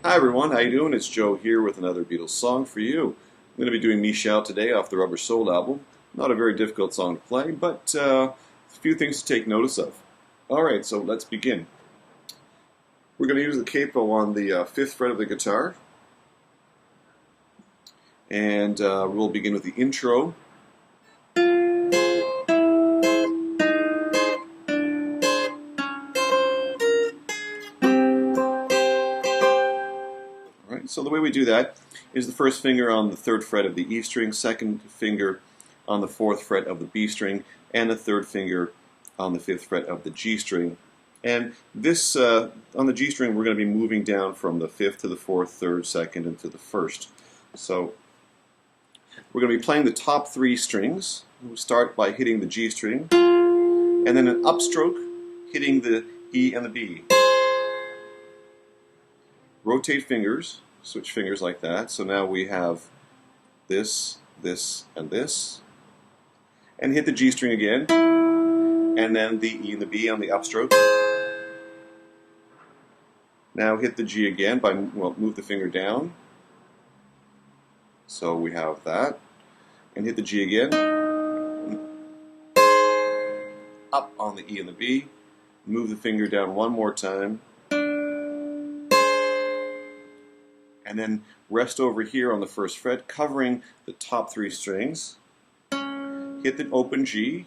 Hi everyone, how you doing? It's Joe here with another Beatles song for you. I'm going to be doing Me Shout today off the Rubber Soul album. Not a very difficult song to play, but a few things to take notice of. Alright, so let's begin. We're going to use the capo on the 5th fret of the guitar. And we'll begin with the intro. Alright, so the way we do that is the first finger on the 3rd fret of the E string, second finger on the 4th fret of the B string, and the 3rd finger on the 5th fret of the G string. And this, on the G string, we're going to be moving down from the 5th to the 4th, 3rd, 2nd, and to the 1st. So we're going to be playing the top 3 strings. We'll start by hitting the G string, and then an upstroke hitting the E and the B. Rotate fingers, switch fingers like that. So now we have this, this, and this. And hit the G string again, and then the E and the B on the upstroke. Now hit the G again by, well, move the finger down. So we have that. And hit the G again. Up on the E and the B. Move the finger down one more time. And then rest over here on the 1st fret, covering the top 3 strings. Hit the open G,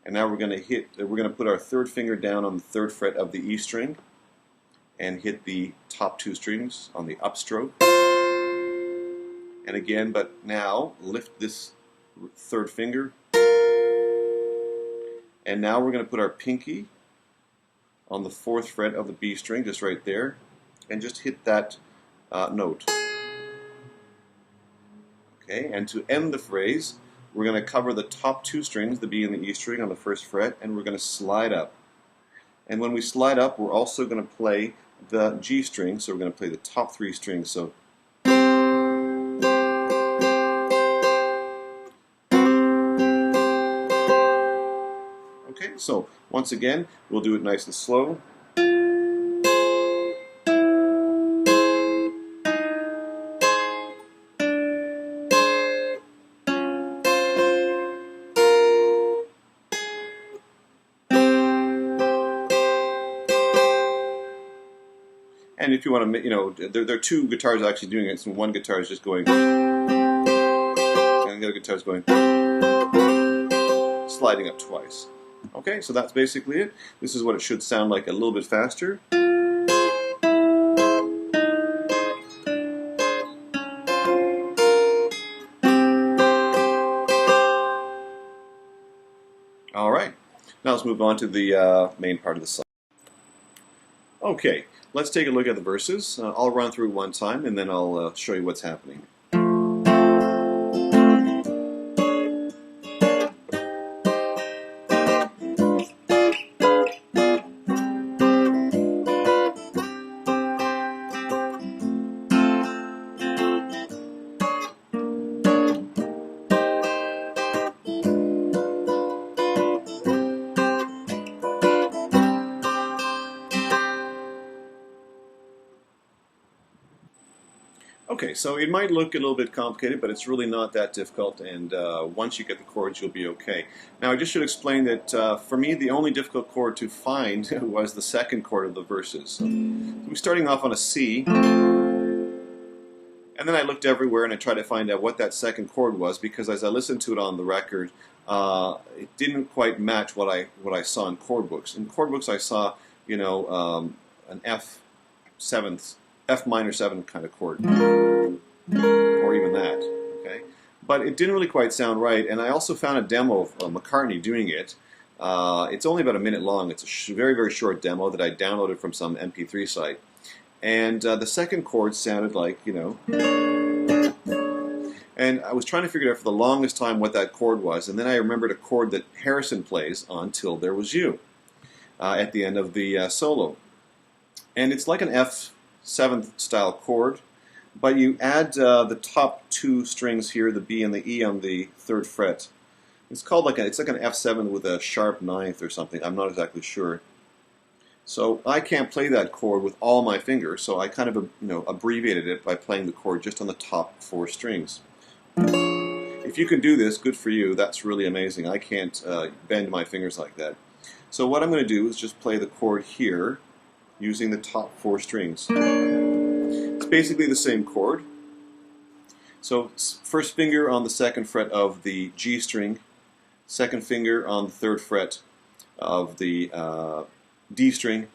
and now we're going to put our 3rd finger down on the 3rd fret of the E string, and hit the top 2 strings on the upstroke. And again, but now lift this 3rd finger, and now we're going to put our pinky on the 4th fret of the B string, just right there, and just hit that note. Okay, and to end the phrase, we're going to cover the top 2 strings, the B and the E string, on the 1st fret, and we're going to slide up. And when we slide up, we're also going to play the G string, so we're going to play the top 3 strings. So okay, so once again, we'll do it nice and slow. And if you want to, there are 2 guitars actually doing it. So one guitar is just going, and the other guitar is going, sliding up twice. Okay, so that's basically it. This is what it should sound like a little bit faster. All right, now let's move on to the main part of the song. Okay, let's take a look at the verses. I'll run through one time and then I'll show you what's happening. Okay, so it might look a little bit complicated, but it's really not that difficult, and once you get the chords, you'll be okay. Now, I just should explain that for me, the only difficult chord to find was the 2nd chord of the verses. So we're starting off on a C, and then I looked everywhere and I tried to find out what that 2nd chord was, because as I listened to it on the record, it didn't quite match what I saw in chord books. In chord books, I saw, an F minor 7 kind of chord, or even that, okay? But it didn't really quite sound right, and I also found a demo of McCartney doing it. It's only about a minute long. It's a very, very short demo that I downloaded from some MP3 site. And the 2nd chord sounded like, and I was trying to figure out for the longest time what that chord was, and then I remembered a chord that Harrison plays on Till There Was You at the end of the solo. And it's like an F7 style chord, but you add the top 2 strings here, the B and the E on the 3rd fret. It's called it's like an F7 with a sharp 9th or something. I'm not exactly sure. So I can't play that chord with all my fingers, so I kind of abbreviated it by playing the chord just on the top 4 strings. If you can do this, good for you. That's really amazing. I can't bend my fingers like that. So what I'm going to do is just play the chord here using the top 4 strings. It's basically the same chord. So first finger on the 2nd fret of the G string, 2nd finger on the 3rd fret of the D string,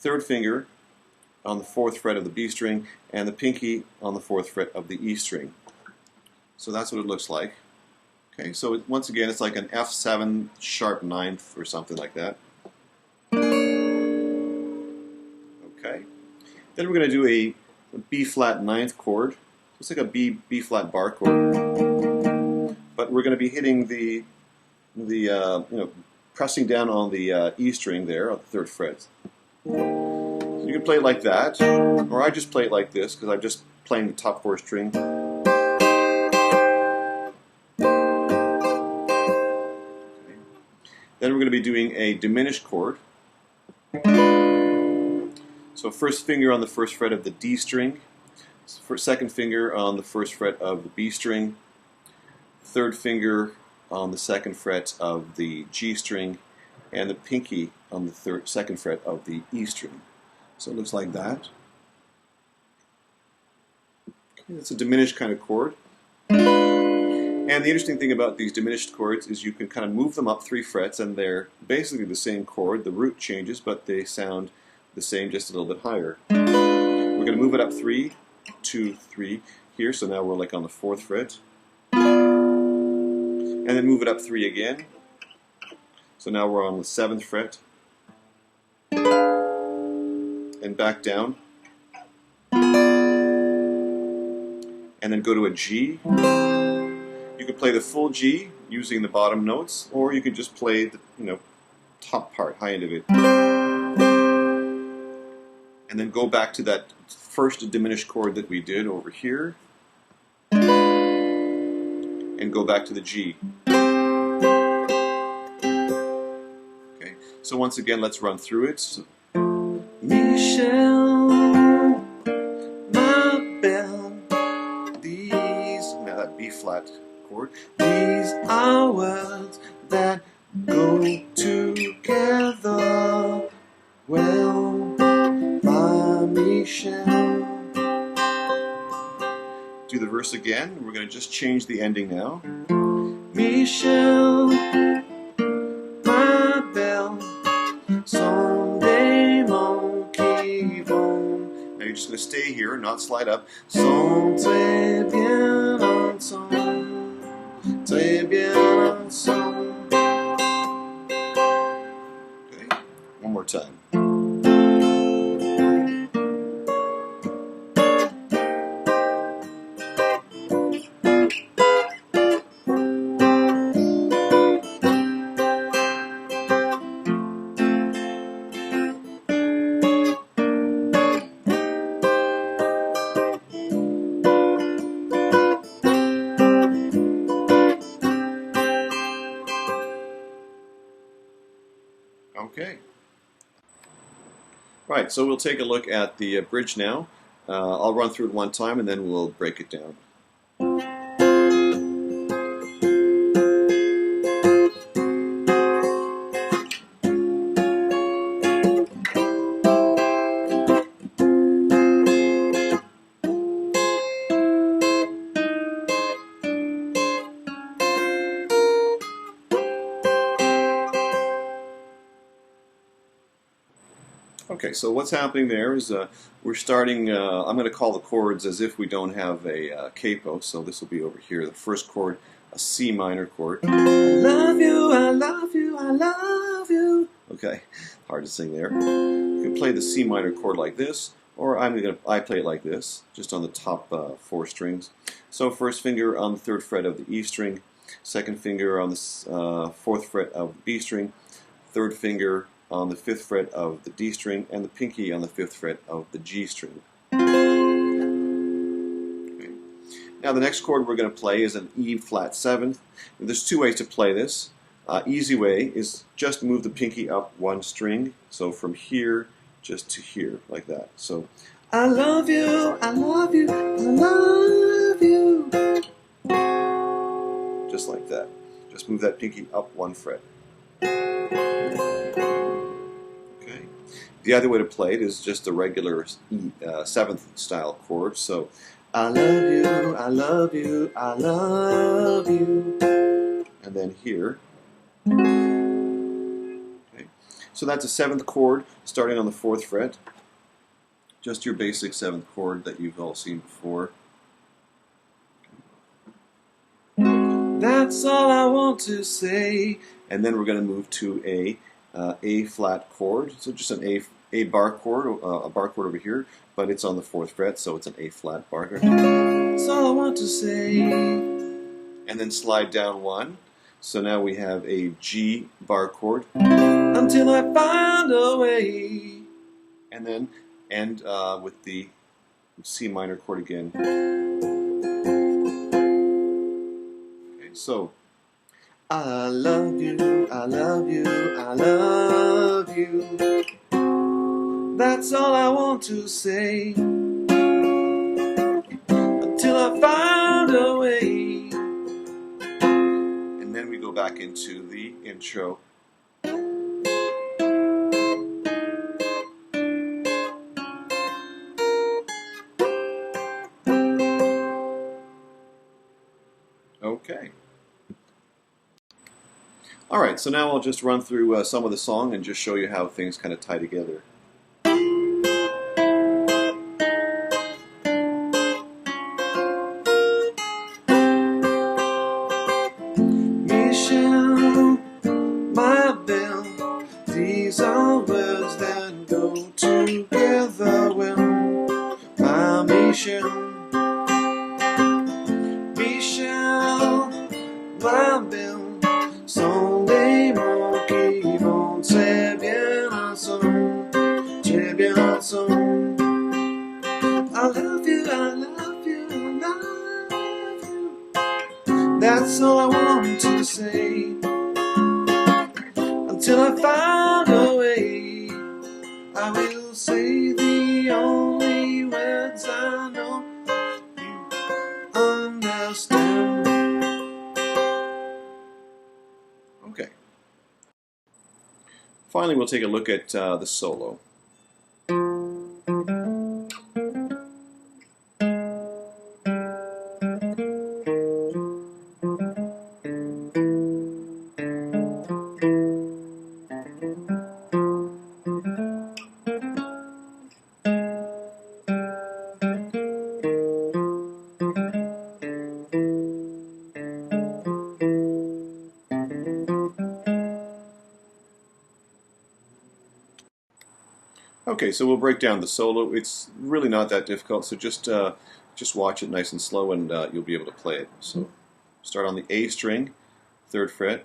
3rd finger on the 4th fret of the B string, and the pinky on the 4th fret of the E string. So that's what it looks like. Okay, so once again, it's like an F7 sharp 9th or something like that. Okay, then we're going to do a B flat 9th chord. It's like a B flat bar chord, but we're going to be hitting the pressing down on the E string there on the 3rd fret. So you can play it like that, or I just play it like this because I'm just playing the top 4 string. Then we're going to be doing a diminished chord. So first finger on the 1st fret of the D string, 2nd finger on the 1st fret of the B string, 3rd finger on the 2nd fret of the G string, and the pinky on the 2nd fret of the E string. So it looks like that. Okay, that's a diminished kind of chord. And the interesting thing about these diminished chords is you can kind of move them up 3 frets and they're basically the same chord. The root changes, but they sound the same, just a little bit higher. We're going to move it up 3, 2, 3 here, so now we're like on the 4th fret. And then move it up 3 again. So now we're on the 7th fret. And back down. And then go to a G. You can play the full G using the bottom notes, or you can just play the top part, high end of it. And then go back to that first diminished chord that we did over here, and go back to the G. Okay, so once again, let's run through it. So, Michelle, my belle, now that B flat chord. These are words that go together well, by Michelle. Do the verse again. We're going to just change the ending now. Michelle, ma belle, Sunday monkey bone. Now you're just going to stay here, not slide up. Sont très bien ensemble, très bien ensemble. Okay, one more time. Okay. Right, so we'll take a look at the bridge now. I'll run through it one time and then we'll break it down. Okay, so what's happening there is we're starting, I'm going to call the chords as if we don't have a capo, so this will be over here. The first chord, a C minor chord. I love you, I love you, I love you. Okay, hard to sing there. You can play the C minor chord like this, or I play it like this, just on the top 4 strings. So first finger on the 3rd fret of the E string, 2nd finger on the 4th fret of the B string, 3rd finger on the 5th fret of the D string, and the pinky on the 5th fret of the G string. Okay. Now the next chord we're going to play is an E flat 7th. There's 2 ways to play this. Easy way is just move the pinky up one string, so from here just to here, like that. So, I love you, I love you, I love you. Just like that. Just move that pinky up one fret. Okay. The other way to play it is just a regular seventh style chord. So, I love you, I love you, I love you. And then here. Okay. So that's a seventh chord starting on the fourth fret. Just your basic seventh chord that you've all seen before. That's all I want to say. And then we're going to move to a flat chord. So just an A bar chord, a bar chord over here, but it's on the fourth fret, so it's an A flat bar chord. That's all I want to say. And then slide down one. So now we have a G bar chord. Until I find a way. And then end with the C minor chord again. Okay, so I love you, I love you, I love you. That's all I want to say. Until I find a way. And then we go back into the intro. Okay. Alright, so now I'll just run through some of the song and just show you how things kind of tie together. Michelle, my belle, these are words that go together well. My Michelle, Michelle, my belle, son des mots qui vont très bien ensemble, très bien ensemble. I love you, I love you, I love you. That's all I want to say. Until I find a way, I will say the only words I know. You understand. Okay. Finally, we'll take a look at the solo. Okay, so we'll break down the solo. It's really not that difficult, so just watch it nice and slow, and you'll be able to play it. So start on the A string, 3rd fret.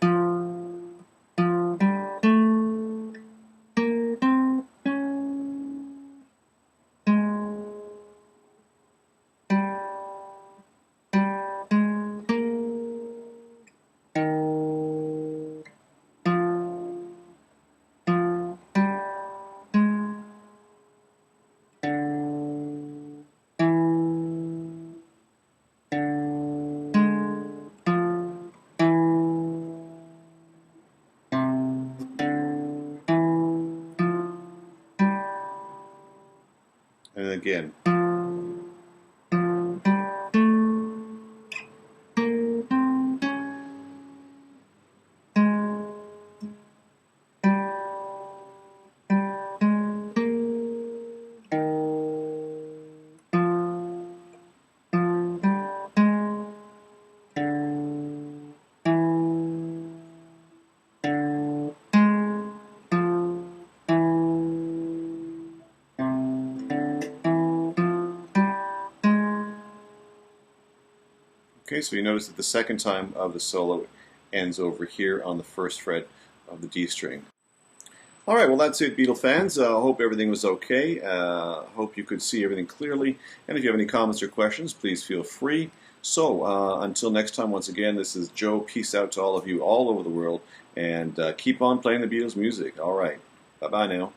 And again. Okay, so you notice that the second time of the solo ends over here on the 1st fret of the D string. Alright, well that's it, Beatle fans. I hope everything was okay. Hope you could see everything clearly. And if you have any comments or questions, please feel free So until next time, once again, this is Joe. Peace out to all of you all over the world, and keep on playing the Beatles music. All right. Bye-bye now.